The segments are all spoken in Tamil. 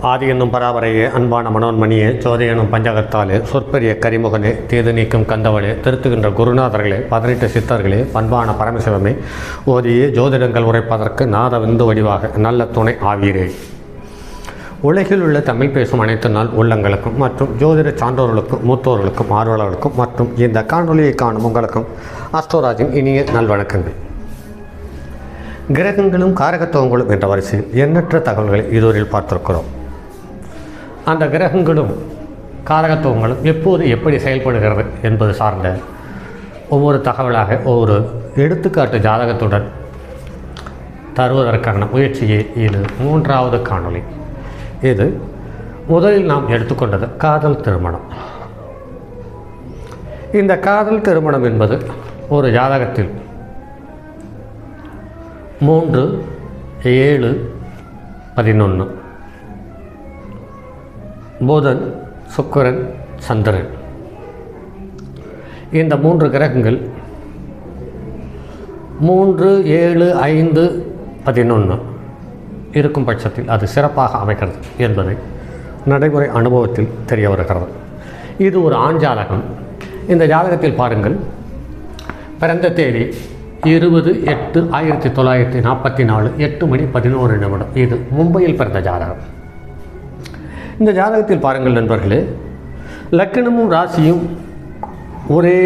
ஆதி என்னும் பராபரையே அன்பான மனோன்மணியே ஜோதி எனும் பஞ்சகத்தாலே சொற்பெரிய கரிமுகனே தீது நீக்கும் கந்தவளே திருத்துகின்ற குருநாதர்களே 18 சித்தர்களே பண்பான பரமசிவமே ஓதியே ஜோதிடங்கள் உரைப்பதற்கு நாத விந்து வடிவாக நல்ல துணை ஆவீரே. உலகில் உள்ள தமிழ் பேசும் அனைத்து நாள் உள்ளங்களுக்கும் மற்றும் ஜோதிட சான்றோர்களுக்கும் மூத்தோர்களுக்கும் ஆர்வலர்களுக்கும் மற்றும் இந்த காணொலியை காணும் உங்களுக்கும் அஸ்ட்ரோராஜின் இனிய நல்வணக்கங்கள். கிரகங்களும் காரகத்துவங்களும் என்ற வரிசையில் எண்ணற்ற தகவல்களை இதுவரையில் பார்த்திருக்கிறோம். அந்த கிரகங்களும் காரகத்துவங்களும் எப்போது எப்படி செயல்படுகிறது என்பது சார்ந்த ஒவ்வொரு தகவலாக ஒவ்வொரு எடுத்துக்காட்டு ஜாதகத்துடன் தருவதற்கான முயற்சியே இது 3வது காணொளி. இது முதலில் நாம் எடுத்துக்கொண்டது காதல் திருமணம். இந்த காதல் திருமணம் என்பது ஒரு ஜாதகத்தில் 3, 7, 11 புதன், சுக்கிரன், சந்திரன் இந்த 3 கிரகங்கள் 3, 7, 5, 11 இருக்கும் பட்சத்தில் அது சிறப்பாக அமைக்கிறது என்பதை நடைமுறை அனுபவத்தில் தெரிய வருகிறது. இது ஒரு ஆண் ஜாதகம். இந்த ஜாதகத்தில் பாருங்கள், பிறந்த தேதி 20/8/1944 8:11 இது மும்பையில் பிறந்த ஜாதகம். இந்த ஜாதகத்தில் பாருங்கள் நண்பர்களே, லக்னமும் ராசியும் ஒரே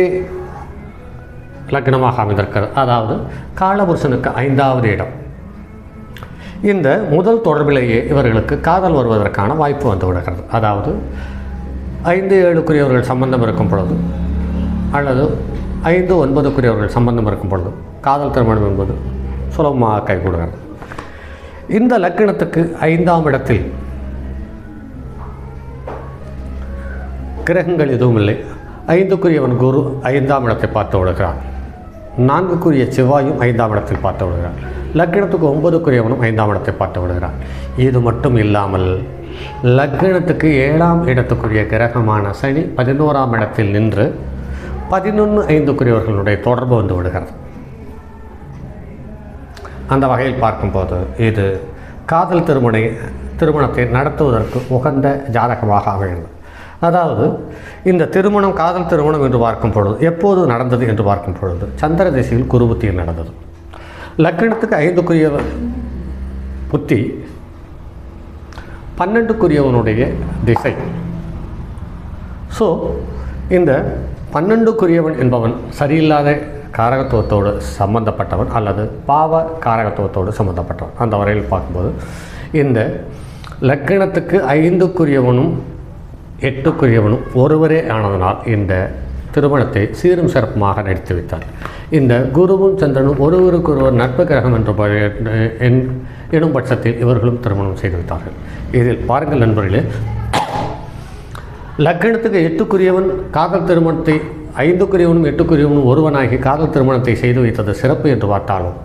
லக்னமாக அமைந்திருக்கிறது. அதாவது காலபுருஷனுக்கு 5வது இடம். இந்த முதல் தொடர்பிலேயே இவர்களுக்கு காதல் வருவதற்கான வாய்ப்பு வந்து விடுகிறது. அதாவது 5, 7க்குரியவர்கள் சம்பந்தம் இருக்கும் பொழுது அல்லது 5, 9க்குரியவர்கள் சம்பந்தம் இருக்கும் பொழுது காதல் திருமணம் என்பது சுலபமாக கைகூடுகிறது. இந்த லக்னத்துக்கு 5ஆம் இடத்தில் கிரகங்கள் எதுவும் இல்லை. 5க்குரியவன் குரு 5ஆம் இடத்தை பார்த்து விடுகிறான். 4க்குரிய செவ்வாயும் 5ஆம் இடத்தில் பார்த்து விடுகிறான். லக்னத்துக்கு 9க்குரியவனும் 5ஆம் இடத்தை பார்த்து விடுகிறான். இது மட்டும் இல்லாமல் லக்னத்துக்கு 7ஆம் இடத்துக்குரிய கிரகமான சனி 11ஆம் இடத்தில் நின்று 11, 5க்குரியவர்களுடைய தொடர்பு வந்து விடுகிறது. அந்த வகையில் பார்க்கும்போது இது காதல் திருமணத்தை நடத்துவதற்கு உகந்த ஜாதகமாக அமைகிறது. அதாவது இந்த திருமணம் காதல் திருமணம் என்று பார்க்கும் பொழுது எப்போது நடந்தது என்று பார்க்கும் பொழுது சந்திர திசையில் குரு புத்தியில் நடந்தது. லக்னத்துக்கு 5க்குரிய புத்தி 12க்குரியவனுடைய திசை. ஸோ இந்த 12க்குரியவன் என்பவன் சரியில்லாத காரகத்துவத்தோடு சம்பந்தப்பட்டவன் அல்லது பாவ காரகத்துவத்தோடு சம்பந்தப்பட்டவன். அந்த வரையில் பார்க்கும்போது இந்த லக்னத்துக்கு 5க்குரியவனும் 8க்குரியவனும் ஒருவரே ஆனதனால் இந்த திருமணத்தை சீரும் சிறப்புமாக நடத்தி வைத்தார். இந்த குருவும் சந்திரனும் ஒருவருக்கொருவர் நட்பு கிரகம் என்ற எனும் பட்சத்தில் இவர்களும் திருமணம் செய்து வைத்தார்கள். இதில் பாருங்கள் நண்பர்களே, லக்னத்துக்கு 8க்குரியவன் காதல் திருமணத்தை 5க்குரியவனும் 8க்குரியவனும் ஒருவனாகி காதல் திருமணத்தை செய்து வைத்தது சிறப்பு என்று பார்த்தாலும்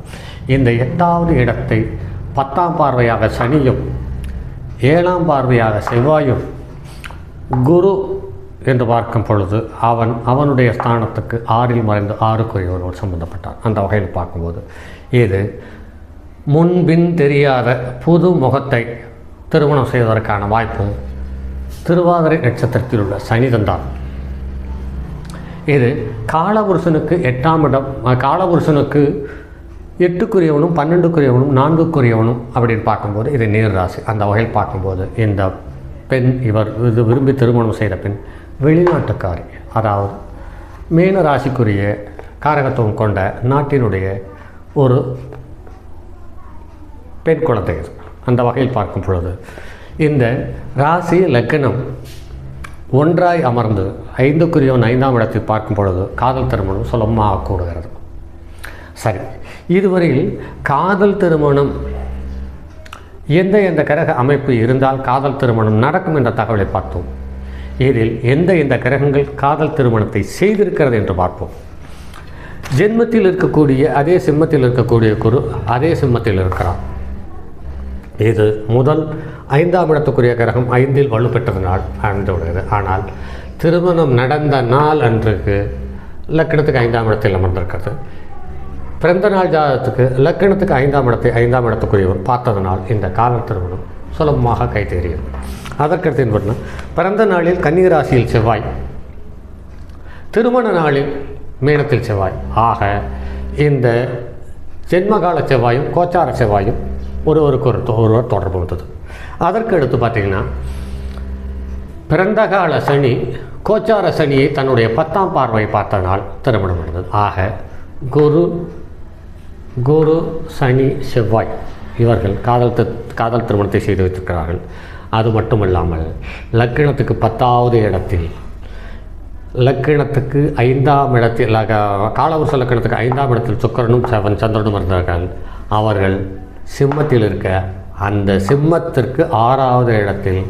இந்த 8வது இடத்தை 10ஆம் பார்வையாக சனியும் 7ஆம் பார்வையாக செவ்வாயும் குரு என்று பார்க்கும் பொழுது அவனுடைய ஸ்தானத்துக்கு 6இல் மறைந்து 6க்குரியவனோடு சம்பந்தப்பட்டார். அந்த வகையில் பார்க்கும்போது இது முன்பின் தெரியாத புது முகத்தை திருமணம் செய்வதற்கான வாய்ப்பு திருவாதிரை நட்சத்திரத்தில் உள்ள சனி தந்தார். இது காலபுருஷனுக்கு 8ஆம் இடம். காலபுருஷனுக்கு 8க்குரியவனும் 12க்குரியவனும் 4க்குரியவனும் அப்படின்னு பார்க்கும்போது இது நீர் ராசி. அந்த வகையில் பார்க்கும்போது இந்த பெண் இது விரும்பி திருமணம் செய்த பெண் வெளிநாட்டுக்காரி. அதாவது மீன ராசிக்குரிய காரகத்துவம் கொண்ட நாட்டினுடைய ஒரு பெண் குழந்தை. அந்த வகையில் பார்க்கும் பொழுது இந்த ராசி லக்னம் ஒன்றாய் அமர்ந்து 5க்குரியவன் 5ஆம் இடத்தில் பார்க்கும் பொழுது காதல் திருமணம் சுலபமாக கூடுகிறது. சரி, இதுவரையில் காதல் திருமணம் எந்த கிரக அமைப்பு இருந்தால் காதல் திருமணம் நடக்கும் என்ற தகவலை பார்த்தோம். இதில் எந்த கிரகங்கள் காதல் திருமணத்தை செய்திருக்கிறது என்று பார்ப்போம். ஜென்மத்தில் இருக்கக்கூடிய அதே சிம்மத்தில் இருக்கக்கூடிய குரு அதே சிம்மத்தில் இருக்கிறார். இது முதல் 5ஆம் இடத்துக்குரிய கிரகம் 5இல் வலுப்பெற்றதனால் அடைந்துவிடுகிறது. ஆனால் திருமணம் நடந்த நாள் அன்றுக்கு லக்னத்துக்கு 5ஆம் இடத்தில் அமர்ந்திருக்கிறது. பிறந்த நாள் ஜாதகத்துக்கு லக்னத்துக்கு 5ஆம் இடத்தை 5ஆம் இடத்துக்குரியவர் பார்த்ததனால் இந்த காதல் திருமணம் சுலபமாக கைத்தேறியது. அதற்கடுத்து என்ன பண்ணால், பிறந்த நாளில் கன்னிராசியில் செவ்வாய், திருமண நாளில் மீனத்தில் செவ்வாய். ஆக இந்த ஜென்மகால செவ்வாயும் கோச்சார செவ்வாயும் ஒருவர் தொடர்பு வந்தது. அதற்கு அடுத்து பார்த்திங்கன்னா, பிறந்தகால சனி கோச்சார சனியை தன்னுடைய 10ஆம் பார்வை பார்த்தனால் திருமணம் நடந்தது. ஆக குரு சனி செவ்வாய் இவர்கள் காதல் திருமணத்தை செய்து வைத்திருக்கிறார்கள். அது மட்டுமல்லாமல் லக்கினத்துக்கு 10வது இடத்தில், லக்கினத்துக்கு 5ஆம் இடத்தில், காலவருஷ லக்கினத்துக்கு 5ஆம் இடத்தில் சுக்கிரனும் சந்திரனும் இருந்தார்கள். அவர்கள் சிம்மத்தில் இருக்க அந்த சிம்மத்திற்கு 6வது இடத்தில்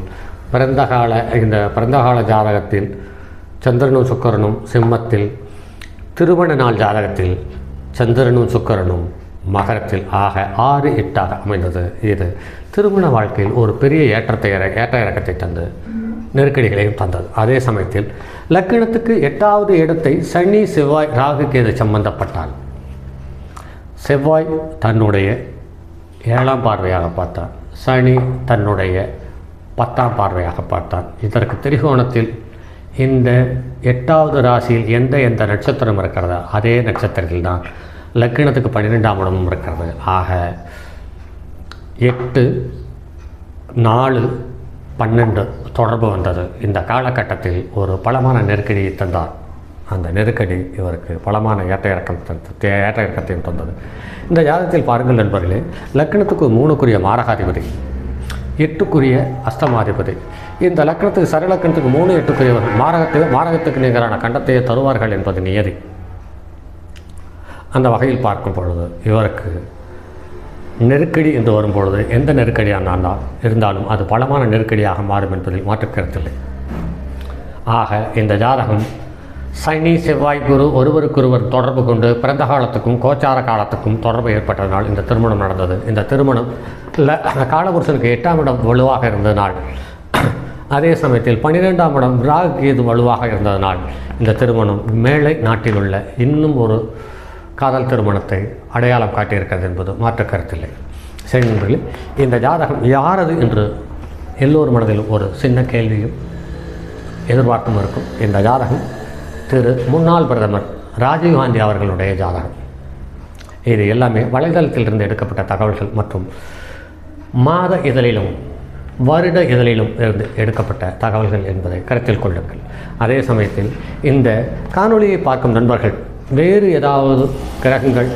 இந்த பிறந்தகால ஜாதகத்தில் சந்திரனும் சுக்கிரனும் சிம்மத்தில், திருமண நாள் ஜாதகத்தில் சந்திரனும் சுக்கிரனும் மகரத்தில். ஆக 6, 8 அமைந்தது. இது திருமண வாழ்க்கையில் ஒரு பெரிய ஏற்ற இறக்கத்தை தந்து நெருக்கடிகளையும் தந்தது. அதே சமயத்தில் லக்கினத்துக்கு 8வது இடத்தை சனி செவ்வாய் ராகு கேது சம்பந்தப்பட்டால், செவ்வாய் தன்னுடைய 7ஆம் பார்வையாக பார்த்தார், சனி தன்னுடைய 10ஆம் பார்வையாக பார்த்தார். இதற்கு திரிகோணத்தில் இந்த 8வது ராசியில் எந்த நட்சத்திரம் இருக்கிறதோ அதே நட்சத்திரத்தில் தான் லக்கினத்துக்கு 12ஆம் இடமும் இருக்கிறது. ஆக 8, 4, 12 தொடர்பு வந்தது. இந்த காலகட்டத்தில் ஒரு பலமான நெருக்கடியை தந்தார். அந்த நெருக்கடி இவருக்கு பலமான ஏற்ற இறக்கத்தையும் தந்தது. இந்த ஜாதகத்தில் பாருங்கள் நண்பர்களே, லக்கினத்துக்கு 3க்குரிய மாரகாதிபதி, 8க்குரிய அஸ்தமாதிபதி. இந்த லக்கினத்துக்கு சரலக்கணத்துக்கு 3, 8க்குரியவர் மாரகத்துக்கு நிகரான கண்டத்தையே தருவார்கள் என்பது நியதி. அந்த வகையில் பார்க்கும் பொழுது இவருக்கு நெருக்கடி என்று வரும்பொழுது எந்த நெருக்கடியாக இருந்தாலும் அது பலமான நெருக்கடியாக மாறும் என்பதில் மாற்றுக்கருத்தில்லை. ஆக இந்த ஜாதகம் சனி செவ்வாய் குரு ஒருவருக்கொருவர் தொடர்பு கொண்டு பிறந்த காலத்துக்கும் கோச்சார காலத்துக்கும் தொடர்பு ஏற்பட்டதனால் இந்த திருமணம் நடந்தது. இந்த திருமணம் காலபுருஷனுக்கு 8ஆம் இடம் வலுவாக இருந்ததனால், அதே சமயத்தில் 12ஆம் இடம் ராகு கேது வலுவாக இருந்ததனால் இந்த திருமணம் மேலை நாட்டில் உள்ள இன்னும் ஒரு காதல் திருமணத்தை அடையாளம் காட்டியிருக்கிறது என்பது மாற்று கருத்தில்லை. சரி நண்பர்களே, இந்த ஜாதகம் யாரது என்று எல்லோரும் மனதிலும் ஒரு சின்ன கேள்வியும் எதிர்பார்ப்பும் இருக்கும். இந்த ஜாதகம் முன்னாள் பிரதமர் ராஜீவ்காந்தி அவர்களுடைய ஜாதகம். இது எல்லாமே வலைதளத்திலிருந்து எடுக்கப்பட்ட தகவல்கள் மற்றும் மாத இதழிலும் வருட இதழிலும் இருந்து எடுக்கப்பட்ட தகவல்கள் என்பதை கருத்தில் கொள்ளுங்கள். அதே சமயத்தில் இந்த காணொளியை பார்க்கும் நண்பர்கள் வேறு ஏதாவது கிரகங்கள்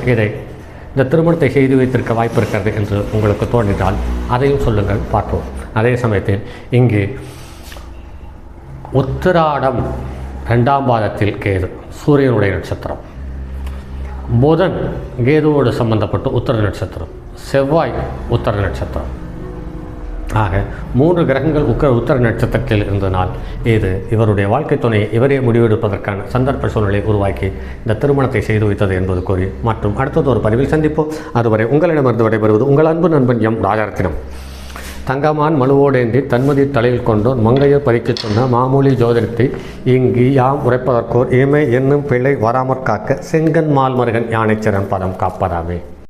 இந்த திருமணத்தை செய்து வைத்திருக்க வாய்ப்பு இருக்கிறது என்று உங்களுக்கு தோன்றினால் அதையும் சொல்லுங்கள், பார்ப்போம். அதே சமயத்தில் இங்கு உத்திராடம் 2ஆம் பாதத்தில் கேது, சூரியனுடைய நட்சத்திரம், புதன் கேதுவோடு சம்பந்தப்பட்டு உத்தர நட்சத்திரம், செவ்வாய் உத்தர நட்சத்திரம். ஆக 3 கிரகங்கள் உத்தர நட்சத்திரத்தில் இருந்தனால் இது இவருடைய வாழ்க்கை துணையை இவரே முடிவெடுப்பதற்கான சந்தர்ப்ப சூழ்நிலை உருவாக்கி இந்த திருமணத்தை செய்து வைத்தது என்பது கூறி மற்றும் அடுத்தது ஒரு பதிவில் சந்திப்போம். அதுவரை உங்களிடமிருந்து விடைபெறுவது உங்கள் அன்பு நண்பன் எம் ராஜரத்தினம். தங்கமான் மழுவோடேந்தி தன்மதி தலையில் கொண்டோர் மங்கையர் பறிக்கச் சொன்ன மாமூலி ஜோதிடத்தை இங்கு யாம் உரைப்பதற்கோர் இமை என்னும் பிள்ளை வராமற் காக்க செங்கன் மால் மருகன் யானைச்சிறன் பதம் காப்பதாமே.